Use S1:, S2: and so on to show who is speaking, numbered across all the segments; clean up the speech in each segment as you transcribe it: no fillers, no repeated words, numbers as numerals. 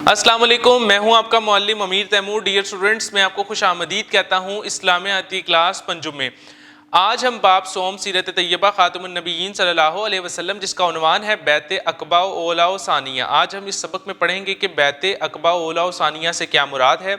S1: السلام علیکم، میں ہوں آپ کا معلم امیر تیمور۔ ڈیئر اسٹوڈنٹس، میں آپ کو خوش آمدید کہتا ہوں اسلامیاتی کلاس پنجم میں۔ آج ہم باب صوم سیرت طیبہ خاتم النبیین صلی اللہ علیہ وسلم، جس کا عنوان ہے بیعت عقبہ و اولیٰ و ثانیہ۔ آج ہم اس سبق میں پڑھیں گے کہ بیعت عقبہ و اولیٰ و ثانیہ سے کیا مراد ہے۔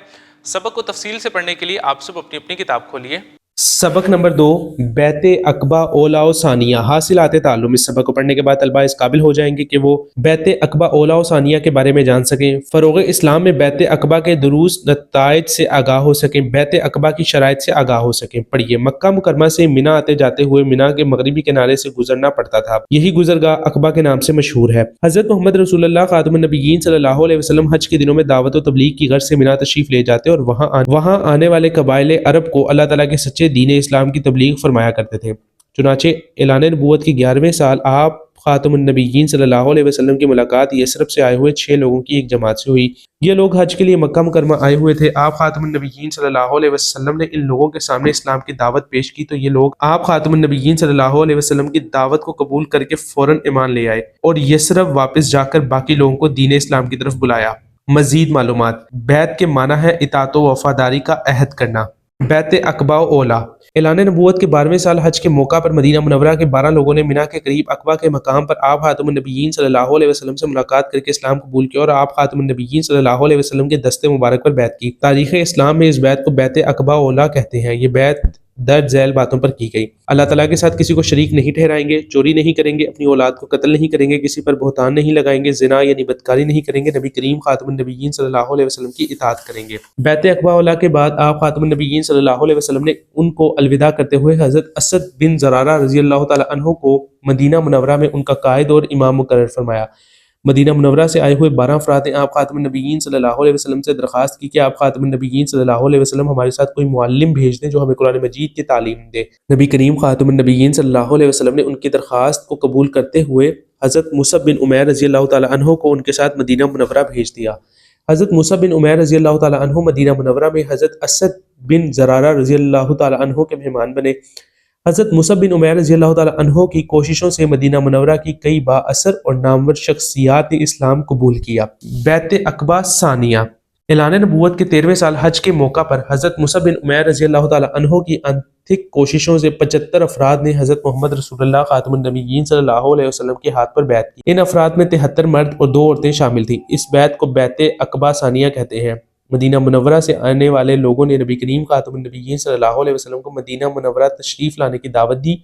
S1: سبق کو تفصیل سے پڑھنے کے لیے آپ سب اپنی اپنی کتاب کھولیے۔
S2: سبق نمبر 2، بیعت عقبہ اولیٰ و ثانیہ۔ حاصلات تعلم۔ اس سبق کو پڑھنے کے بعد طلبہ اس قابل ہو جائیں گے کہ وہ بیعت عقبہ اولیٰ و ثانیہ کے بارے میں جان سکیں، فروغ اسلام میں بیعت عقبہ کے دروس نتائج سے آگاہ ہو سکیں، بیعت عقبہ کی شرائط سے آگاہ ہو سکیں۔ پڑھیے، مکہ مکرمہ سے منی آتے جاتے ہوئے منی کے مغربی کنارے سے گزرنا پڑتا تھا۔ یہی گزرگاہ عقبہ کے نام سے مشہور ہے۔ حضرت محمد رسول اللہ خاتم النبیین صلی اللہ علیہ وسلم حج کے دنوں میں دعوت و تبلیغ کی غرض سے منی تشریف لے جاتے اور وہاں آنے والے قبائل عرب کو اللہ تعالیٰ کے سچے دین اسلام کی تبلیغ فرمایا کرتے تھے۔ چنانچہ اعلان نبوت کی 11ویں سال آپ خاتم النبیین صلی اللہ علیہ وسلم کی ملاقات یثرب سے آئے ہوئے 6 لوگوں کی ایک جماعت سے ہوئی۔ یہ لوگ حج کے لیے مکہ مکرمہ آئے ہوئے تھے۔ آپ خاتم النبیین صلی اللہ علیہ وسلم نے ان لوگوں کے سامنے اسلام کی دعوت پیش کی تو یہ لوگ آپ خاتم النبیین صلی اللہ علیہ وسلم کی دعوت کو قبول کر کے فوراً ایمان لے آئے اور یثرب واپس جا کر باقی لوگوں کو دین اسلام کی طرف بلایا۔ مزید معلومات۔ بیعت کے معنی ہے اطاعت و وفاداری کا عہد کرنا۔ بیعت عقبہ و اولیٰ۔ اعلان نبوت کے 12ویں سال حج کے موقع پر مدینہ منورہ کے 12 لوگوں نے منی کے قریب عقبہ کے مقام پر آپ خاتم النبیین صلی اللہ علیہ وسلم سے ملاقات کر کے اسلام قبول کیا اور آپ خاتم النبیین صلی اللہ علیہ وسلم کے دست مبارک پر بیعت کی۔ تاریخ اسلام میں اس بیعت کو بیعت عقبہ و اولیٰ کہتے ہیں۔ یہ بیعت درج ذیل باتوں پر کی گئی: اللہ تعالیٰ کے ساتھ کسی کو شریک نہیں ٹھہرائیں گے، چوری نہیں کریں گے، اپنی اولاد کو قتل نہیں کریں گے، کسی پر بہتان نہیں لگائیں گے، زنا یعنی بدکاری نہیں کریں گے، نبی کریم خاتم النبیین صلی اللہ علیہ وسلم کی اطاعت کریں گے۔ بیعت عقبہ اولیٰ کے بعد آپ خاتم النبیین صلی اللہ علیہ وسلم نے ان کو الوداع کرتے ہوئے حضرت اسد بن زرارہ رضی اللہ تعالیٰ عنہ کو مدینہ منورہ میں ان کا قائد اور امام مقرر فرمایا۔ مدینہ منورہ سے آئے ہوئے 12 افراد نے آپ خاتم النبیین صلی اللہ علیہ وسلم سے درخواست کی کہ آپ خاتم النبیین صلی اللہ علیہ وسلم ہمارے ساتھ کوئی معلم بھیج دیں جو ہمیں قرآن مجید کی تعلیم دے۔ نبی کریم خاتم النبیین صلی اللہ علیہ وسلم نے ان کی درخواست کو قبول کرتے ہوئے حضرت مصعب بن عمیر رضی اللہ تعالیٰ عنہ کو ان کے ساتھ مدینہ منورہ بھیج دیا۔ حضرت مصعب بن عمیر رضی اللہ تعالیٰ عنہ مدینہ منورہ میں حضرت اسد بن زرارہ رضی اللہ تعالیٰ عنہ کے مہمان بنے۔ حضرت مصعب بن عمیر رضی اللہ تعالیٰ عنہ کی کوششوں سے مدینہ منورہ کی کئی با اثر اور نامور شخصیات نے اسلام قبول کیا۔ بیعت عقبہ ثانیہ۔ اعلان نبوت کے 13ویں سال حج کے موقع پر حضرت مصعب بن عمیر رضی اللہ تعالیٰ عنہ کی انتھک کوششوں سے 75 افراد نے حضرت محمد رسول اللہ خاتم النبیین صلی اللہ علیہ وسلم کے ہاتھ پر بیعت کی۔ ان افراد میں 73 مرد اور 2 عورتیں شامل تھیں۔ اس بیعت کو بیعت عقبہ ثانیہ کہتے ہیں۔ مدینہ منورہ سے آنے والے لوگوں نے نبی کریم خاتم النبیین صلی اللہ علیہ وسلم کو مدینہ منورہ تشریف لانے کی دعوت دی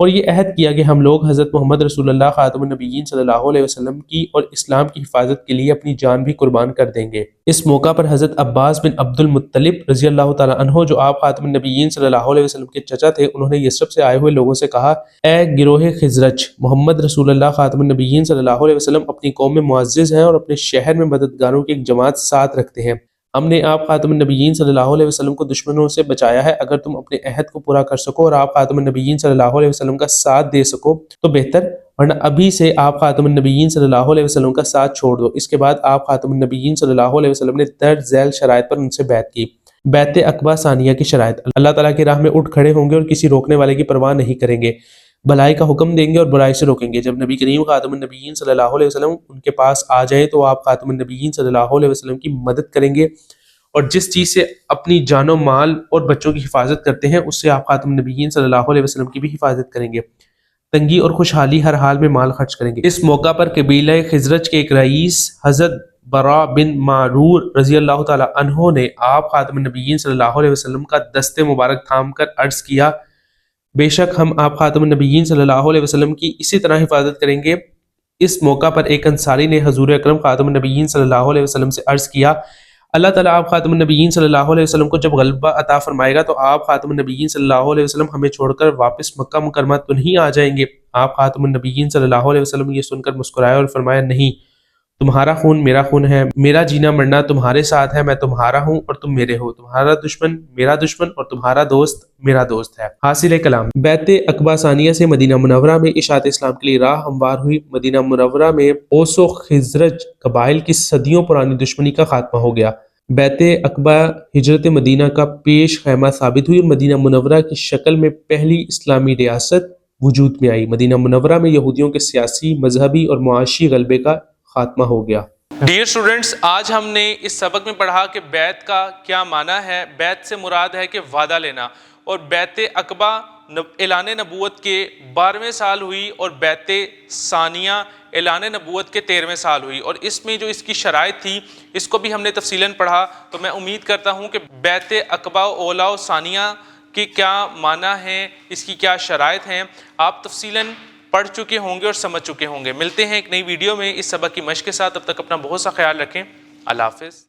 S2: اور یہ عہد کیا کہ ہم لوگ حضرت محمد رسول اللہ خاتم النبیین صلی اللہ علیہ وسلم کی اور اسلام کی حفاظت کے لیے اپنی جان بھی قربان کر دیں گے۔ اس موقع پر حضرت عباس بن عبد المطلب رضی اللہ تعالیٰ عنہ جو آپ خاتم النبیین صلی اللہ علیہ وسلم کے چچا تھے، انہوں نے یثرب سے آئے ہوئے لوگوں سے کہا: اے گروہ خزرج، محمد رسول اللہ خاتم النبیین صلی اللہ علیہ وسلم اپنی قوم میں معزز ہیں اور اپنے شہر میں مددگاروں کی ایک جماعت ساتھ رکھتے ہیں۔ ہم نے آپ خاتم النبیین صلی اللہ علیہ وسلم کو دشمنوں سے بچایا ہے۔ اگر تم اپنے عہد کو پورا کر سکو اور آپ خاتم النبیین صلی اللہ علیہ وسلم کا ساتھ دے سکو تو بہتر، ورنہ ابھی سے آپ خاتم النبیین صلی اللہ علیہ وسلم کا ساتھ چھوڑ دو۔ اس کے بعد آپ خاتم النبیین صلی اللہ علیہ وسلم نے درج ذیل شرائط پر ان سے بیعت کی۔ بیعت عقبہ ثانیہ کی شرائط: اللہ تعالیٰ کی راہ میں اٹھ کھڑے ہوں گے اور کسی روکنے والے کی پرواہ نہیں کریں گے، بھلائی کا حکم دیں گے اور برائی سے روکیں گے۔ جب نبی کریم خاتم النبیین صلی اللہ علیہ وسلم ان کے پاس آ جائیں تو آپ خاتم النبیین صلی اللہ علیہ وسلم کی مدد کریں گے اور جس چیز سے اپنی جان و مال اور بچوں کی حفاظت کرتے ہیں اس سے آپ خاتم النبیین صلی اللہ علیہ وسلم کی بھی حفاظت کریں گے۔ تنگی اور خوشحالی ہر حال میں مال خرچ کریں گے۔ اس موقع پر قبیلہ خزرج کے ایک رئیس حضرت برا بن معرور رضی اللہ تعالیٰ عنہ نے آپ خاتم النبیین صلی اللہ علیہ وسلم کا دست مبارک تھام کر عرض کیا: بے شک ہم آپ خاتم النبیین صلی اللہ علیہ وسلم کی اسی طرح حفاظت کریں گے۔ اس موقع پر ایک انصاری نے حضور اکرم خاتم النبیین صلی اللہ علیہ وسلم سے عرض کیا: اللہ تعالیٰ آپ خاتم النبیین صلی اللہ علیہ وسلم کو جب غلبہ عطا فرمائے گا تو آپ خاتم النبیین صلی اللہ علیہ وسلم ہمیں چھوڑ کر واپس مکہ مکرمہ تو نہیں آ جائیں گے؟ آپ خاتم النبیین صلی اللہ علیہ وسلم یہ سن کر مسکرائے اور فرمایا: نہیں، تمہارا خون میرا خون ہے، میرا جینا مرنا تمہارے ساتھ ہے، میں تمہارا ہوں اور تم میرے ہو، تمہارا دشمن میرا دشمن اور تمہارا دوست میرا دوست ہے۔ حاصل کلام: بیعت عقبہ ثانیہ سے مدینہ منورہ میں اشاعت اسلام کے لیے راہ ہموار ہوئی۔ مدینہ منورہ میں اوس و خزرج قبائل کی صدیوں پرانی دشمنی کا خاتمہ ہو گیا۔ بیعت عقبہ ہجرت مدینہ کا پیش خیمہ ثابت ہوئی اور مدینہ منورہ کی شکل میں پہلی اسلامی ریاست وجود میں آئی۔ مدینہ منورہ میں یہودیوں کے سیاسی، مذہبی اور معاشی غلبے کا خاتمہ ہو گیا۔
S1: ڈیئر اسٹوڈنٹس، آج ہم نے اس سبق میں پڑھا کہ بیعت کا کیا معنی ہے۔ بیعت سے مراد ہے کہ وعدہ لینا، اور بیعت عقبہ اعلان نبوت کے 12ویں سال ہوئی اور بیعت ثانیہ اعلان نبوت کے 13ویں سال ہوئی، اور اس میں جو اس کی شرائط تھی اس کو بھی ہم نے تفصیلاً پڑھا۔ تو میں امید کرتا ہوں کہ بیعت عقبہ اولا و ثانیہ کی کیا معنی ہیں، اس کی کیا شرائط ہیں، آپ تفصیلاً پڑھ چکے ہوں گے اور سمجھ چکے ہوں گے۔ ملتے ہیں ایک نئی ویڈیو میں اس سبق کی مشق کے ساتھ، تب تک اپنا بہت سا خیال رکھیں۔ اللہ حافظ۔